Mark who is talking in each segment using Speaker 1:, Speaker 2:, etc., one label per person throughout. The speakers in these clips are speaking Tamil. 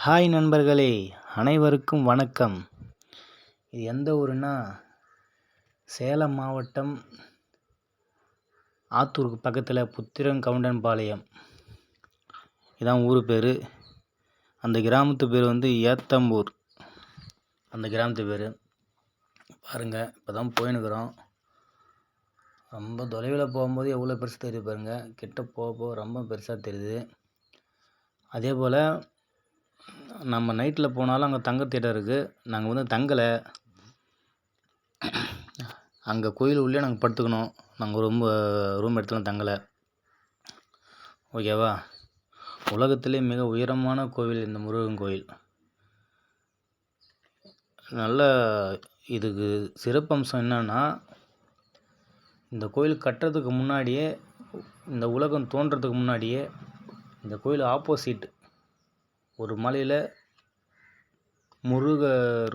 Speaker 1: ஹாய் நண்பர்களே, அனைவருக்கும் வணக்கம். இது எந்த ஊருன்னா, சேலம் மாவட்டம் ஆத்தூருக்கு பக்கத்தில் புத்திரங்கவுண்டன்பாளையம். இதான் ஊர் பேர். அந்த கிராமத்து பேர் வந்து ஏத்தம்பூர். அந்த கிராமத்து பேர் பாருங்கள். இப்போ தான் போயின்னுக்குறோம். ரொம்ப தொலைவில் போகும்போது எவ்வளோ பெருசு தெரியுது பாருங்கள். கிட்ட போக போக ரொம்ப பெருசாக தெரியுது. அதே போல் நம்ம நைட்டில் போனாலும் அங்கே தங்க தேட்டர் இருக்குது. நாங்கள் வந்து தங்கலை. அங்கே கோயில் உள்ளே நாங்கள் படுத்துக்கணும். நாங்கள் ரூம் எடுத்துலாம் தங்கலை. ஓகேவா? உலகத்திலே மிக உயரமான கோவில் இந்த முருகன் கோயில். நல்ல இதுக்கு சிறப்பம்சம் என்னன்னா, இந்த கோயில் கட்டுறதுக்கு முன்னாடியே, இந்த உலகம் தோன்றதுக்கு முன்னாடியே, இந்த கோயில் ஆப்போசிட் ஒரு மலையில் முருகர்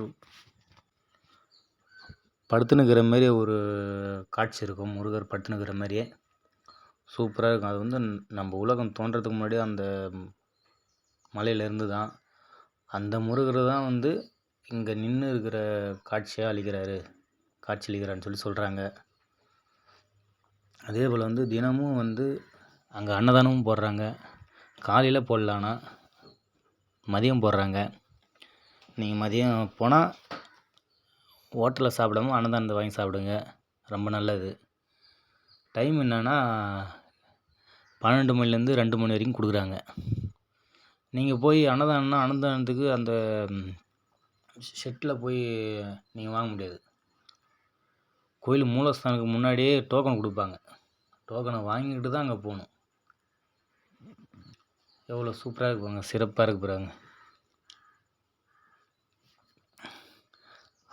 Speaker 1: படுத்துனுக்கிற மாரி ஒரு காட்சி இருக்கும். முருகர் படுத்துனுக்கிற மாதிரியே சூப்பராக இருக்கும். அது வந்து நம்ம உலகம் தோன்றதுக்கு முன்னாடியே அந்த மலையிலேருந்து தான் அந்த முருகர் தான் வந்து இங்கே நின்று இருக்கிற காட்சி அளிக்கிறான்னு சொல்கிறாங்க. அதே போல் வந்து தினமும் வந்து அங்கே அன்னதானமும் போடுறாங்க. காலையில் போடலான்னா மதியம் போடுறாங்க. நீங்கள் மதியம் போனால் ஹோட்டலில் சாப்பிடாம அன்னதானத்தை வாங்கி சாப்பிடுங்க. ரொம்ப நல்லது. டைம் என்னென்னா 12 மணிலேருந்து 2 மணி வரைக்கும் கொடுக்குறாங்க. நீங்கள் போய் அன்னதானத்துக்கு அந்த ஷெட்டில் போய் நீங்கள் வாங்க முடியாது. கோயில் மூலஸ்தானுக்கு முன்னாடியே டோக்கன் கொடுப்பாங்க. டோக்கனை வாங்கிக்கிட்டு தான் அங்கே போகணும். எவ்வளோ சூப்பராக இருக்குப்பாங்க, சிறப்பாக இருக்கு பாருங்க.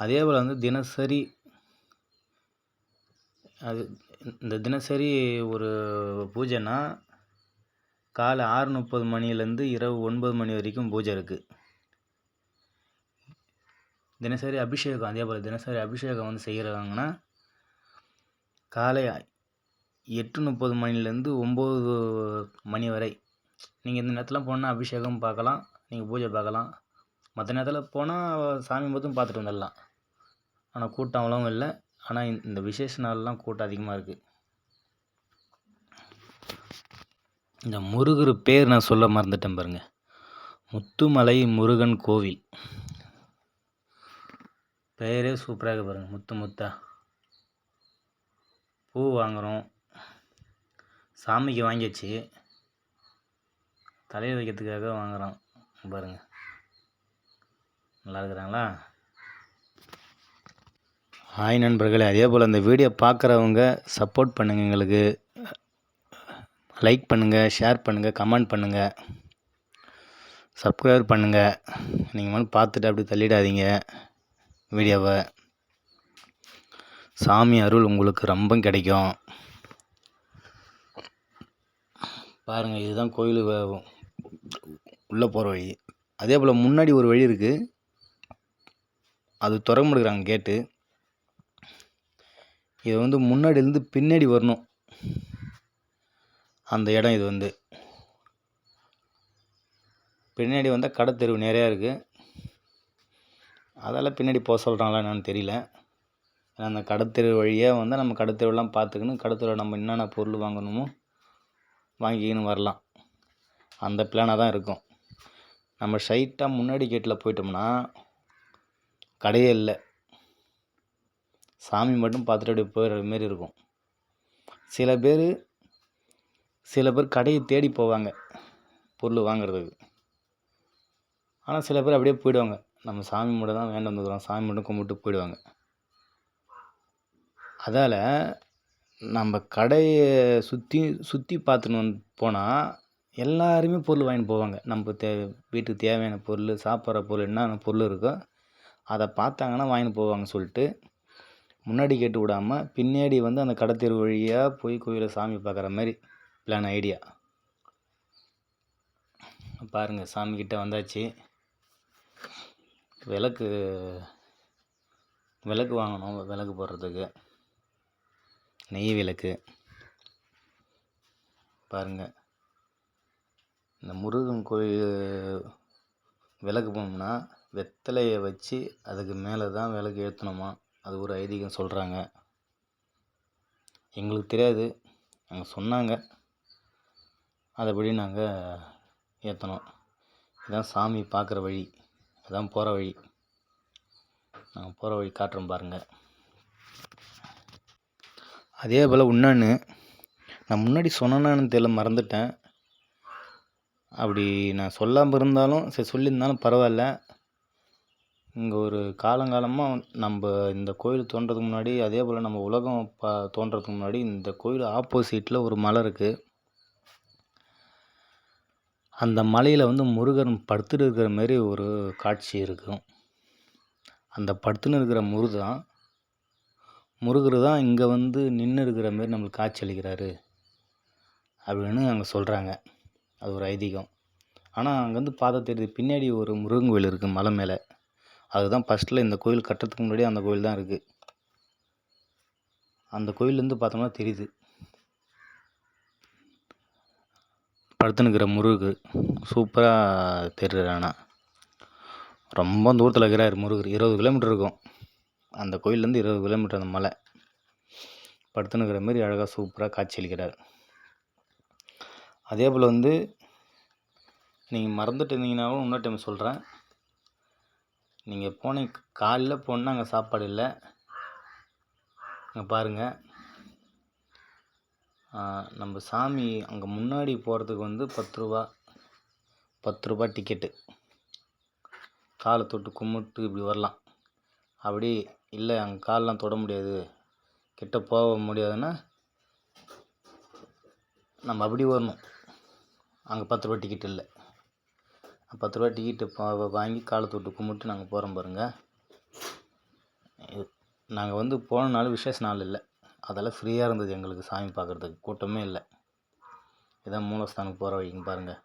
Speaker 1: அதே போல் வந்து தினசரி ஒரு பூஜைனா காலை 6:30 மணிலேருந்து இரவு 9 மணி வரைக்கும் பூஜை இருக்குது. தினசரி அபிஷேகம். அதே போல் தினசரி அபிஷேகம் வந்து செய்கிறவங்கன்னா காலை 8:30 மணிலேருந்து 9 மணி வரை. நீங்கள் இந்த நேரத்தில் போனால் அபிஷேகம் பார்க்கலாம், நீங்கள் பூஜை பார்க்கலாம். மற்ற நேரத்தில் போனால் சாமி மட்டும் பார்த்துட்டு வந்துடலாம். ஆனால் கூட்டம் அவ்வளோவும் இல்லை. ஆனால் இந்த விசேஷ நாள்லாம் கூட்டம் அதிகமாக இருக்குது. இந்த முருகர் பேர் நான் சொல்ல மறந்துட்டேன் பாருங்கள். முத்துமலை முருகன் கோவில். பெயரே சூப்பராக பாருங்கள். முத்தா பூ வாங்குகிறோம். சாமிக்கு வாங்கியாச்சு, தலையில் வைக்கிறதுக்காக வாங்குகிறோம் பாருங்கள். நல்லா இருக்கிறாங்களா? ஹாய் நண்பர்களே, அதே போல் அந்த வீடியோ பார்க்குறவங்க சப்போர்ட் பண்ணுங்கள். எங்களுக்கு லைக் பண்ணுங்கள், ஷேர் பண்ணுங்கள், கமெண்ட் பண்ணுங்கள், சப்ஸ்கிரைப் பண்ணுங்கள். நீங்கள் மட்டும் பார்த்துட்டு அப்படி தள்ளிடாதீங்க வீடியோவை. சாமி அருள் உங்களுக்கு ரொம்ப கிடைக்கும். பாருங்கள், இதுதான் கோயில் உள்ளே போகிற வழி. அதே போல் முன்னாடி ஒரு வழி இருக்குது. அது திறக்க மாட்டேங்கிறாங்க கேட்டு. இது வந்து முன்னாடியிலேருந்து பின்னாடி வரணும். அந்த இடம் இது வந்து பின்னாடி வந்தால் கடை தெருவு நிறையா இருக்குது. அதெல்லாம் பின்னாடி போக சொல்கிறாங்களா என்னன்னு தெரியல. ஏன்னா அந்த கடத்தெரு வழியாக வந்தால் நம்ம கடத்தெருவெல்லாம் பார்த்துக்கணும். கடத்தெருவில் நம்ம என்னென்ன பொருள் வாங்கணுமோ வாங்கிக்கின்னு வரலாம். அந்த பிளானாக தான் இருக்கும். நம்ம ஸ்ட்ரைட்டாக முன்னாடி கேட்டில் போயிட்டோம்னா கடையே இல்லை. சாமி மட்டும் பார்த்துட்டு அப்படியே போயிடுற மாரி இருக்கும். சில பேர் கடையை தேடி போவாங்க பொருள் வாங்குறதுக்கு. ஆனால் சில பேர் அப்படியே போயிடுவாங்க. நம்ம சாமி மட்டும் தான் வேண்ட வந்துக்கிறோம், சாமி மட்டும் கும்பிட்டு போயிடுவாங்க. அதால் நம்ம கடையை சுற்றி பார்த்துன்னு போனால் எல்லாருமே பொருள் வாங்கிட்டு போவாங்க. நம்ம வீட்டுக்கு தேவையான பொருள், சாப்பிட்ற பொருள், என்னென்ன பொருள் இருக்கோ அதை பார்த்தாங்கன்னா வாங்கிட்டு போவாங்க சொல்லிட்டு முன்னாடி கேட்டு விடாமல் பின்னாடி வந்து அந்த கடத்தெரு வழியாக போய் கோயிலை சாமி பார்க்குற மாதிரி பிளான், ஐடியா. பாருங்கள், சாமிக்கிட்ட வந்தாச்சு. விளக்கு வாங்கணும். விளக்கு போடுறதுக்கு நெய் விளக்கு. பாருங்கள், இந்த முருகன் கோயில் விளக்கு போனோம்னா வெத்தலையை வச்சு அதுக்கு மேலே தான் விளக்கு ஏற்றணுமா. அது ஒரு ஐதீகம் சொல்கிறாங்க. எங்களுக்கு தெரியாது, அவங்க சொன்னாங்க, அதுபடி நாங்கள் ஏற்றினோம். இதுதான் சாமி பார்க்குற வழி, அதுதான் போகிற வழி. நாங்கள் போகிற வழி காட்டுறோம் பாருங்கள். அதே போல் இன்னொன்று, நான் முன்னாடி சொன்னேன்னு தெரியல, மறந்துட்டேன். அப்படி நான் சொல்லாமல் இருந்தாலும் சரி, சொல்லியிருந்தாலும் பரவாயில்ல. இங்கே ஒரு காலங்காலமாக நம்ம இந்த கோயில் தோன்றதுக்கு முன்னாடி, அதே போல் நம்ம உலகம் தோன்றதுக்கு முன்னாடி இந்த கோயில் ஆப்போசிட்டில் ஒரு மலை இருக்குது. அந்த மலையில் வந்து முருகன் படுத்துட்டு இருக்கிற மாரி ஒரு காட்சி இருக்கும். அந்த படுத்துன்னு இருக்கிற முருகர் தான் இங்கே வந்து நின்று இருக்கிற மாரி நம்மளுக்கு காட்சி அளிக்கிறாரு அப்படின்னு அங்கே சொல்கிறாங்க. அது ஒரு ஐதீகம். ஆனால் அங்கேருந்து பார்த்தா தெரியுது, பின்னாடி ஒரு முருகன் கோயில் இருக்குது மலை மேலே. அதுதான் ஃபஸ்ட்டில் இந்த கோயில் கட்டுறதுக்கு முன்னாடி அந்த கோயில் தான் இருக்குது. அந்த கோயிலேருந்து பார்த்தோம்னா தெரியுது படுத்துனுக்கிற முருகு சூப்பராக தெரியுது. ஆனால் ரொம்ப தூரத்தில் இருக்கிறார் முருகர். 20 கிலோமீட்டர் இருக்கும் அந்த கோயிலேருந்து, 20 கிலோமீட்டர் அந்த மலை. படுத்துனுக்கிற மாரி அழகாக சூப்பராக காட்சி அளிக்கிறார். அதே போல் வந்து நீங்கள் மறந்துட்டு இருந்தீங்கன்னாலும் இன்னொரு டைம் சொல்கிறேன். நீங்கள் போனீங்க காலைல போனால் அங்கே சாப்பாடு இல்லை. அங்கே பாருங்கள், நம்ம சாமி அங்கே முன்னாடி போகிறதுக்கு வந்து 10 ரூபா டிக்கெட்டு. காலை தொட்டு கும்பிட்டு இப்படி வரலாம். அப்படி இல்லை, அங்கே காலெலாம் தொட முடியாது, கிட்ட போக முடியாதுன்னா நம்ம அப்படி வரணும். அங்கே 10 ரூபா டிக்கெட் இல்லை. 10 ரூபா டிக்கெட்டு வாங்கி காலை தொட்டு கும்பிட்டு நாங்கள் போகிறோம் பாருங்கள். நாங்கள் வந்து போன நாள் விசேஷ நாள் இல்லை, அதெல்லாம் ஃப்ரீயாக இருந்தது எங்களுக்கு சாமி பார்க்குறதுக்கு, கூட்டமே இல்லை. இதான் மூலஸ்தானுக்கு போகிற வழிங்க பாருங்கள்.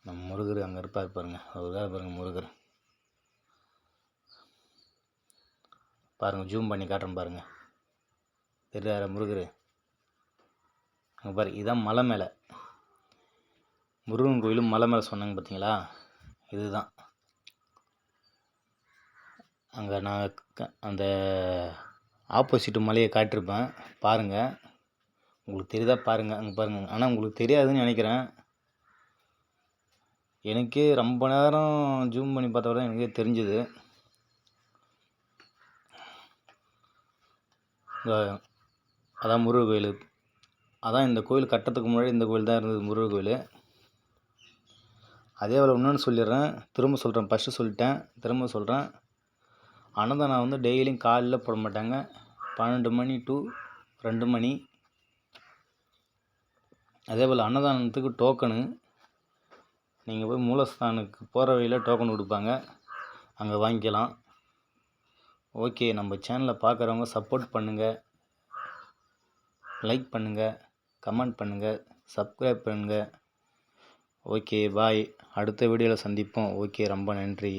Speaker 1: நம்ம முருகர் அங்கே இருப்பார் பாருங்கள், அவருக்காக பாருங்கள் முருகர். பாருங்கள், ஜூம் பண்ணி காட்டுறேன் பாருங்கள், தெரியாத முருகர் அங்கே பாரு. இதுதான் மலை மேலே முருகன் கோயிலும் மலை மேலே சொன்னாங்க பார்த்தீங்களா, இதுதான். அங்கே நான் அந்த ஆப்போசிட்டு மலையை காட்டியிருப்பேன் பாருங்கள், உங்களுக்கு தெரியுதா பாருங்கள். அங்கே பாருங்கள். ஆனால் உங்களுக்கு தெரியாதுன்னு நினைக்கிறேன். எனக்கே ரொம்ப நேரம் ஜூம் பண்ணி பார்த்தா தான் எனக்கே தெரிஞ்சுது. அதான் முருகர் கோயில். அதான் இந்த கோயில் கட்டுறதுக்கு முன்னாடி இந்த கோயில் தான் இருந்தது, முருகர் கோயில். அதே போல் இன்னொன்று சொல்லிடுறேன், திரும்ப சொல்கிறேன். ஃபஸ்ட்டு சொல்லிட்டேன், திரும்ப சொல்கிறேன். அன்னதானம் வந்து டெய்லியும் காலையில் போட மாட்டாங்க, 12 மணி டு 2 மணி. அதே போல் அன்னதானத்துக்கு டோக்கனு, நீங்கள் போய் மூலஸ்தானுக்கு போகிற வழியில் டோக்கன் கொடுப்பாங்க, அங்கே வாங்கிக்கலாம். ஓகே, நம்ம சேனலை பார்க்குறவங்க சப்போர்ட் பண்ணுங்கள், லைக் பண்ணுங்கள், கமெண்ட் பண்ணுங்கள், சப்ஸ்கிரைப் பண்ணுங்கள். ஓகே, பாய். அடுத்த வீடியோவில் சந்திப்போம். ஓகே, ரொம்ப நன்றி.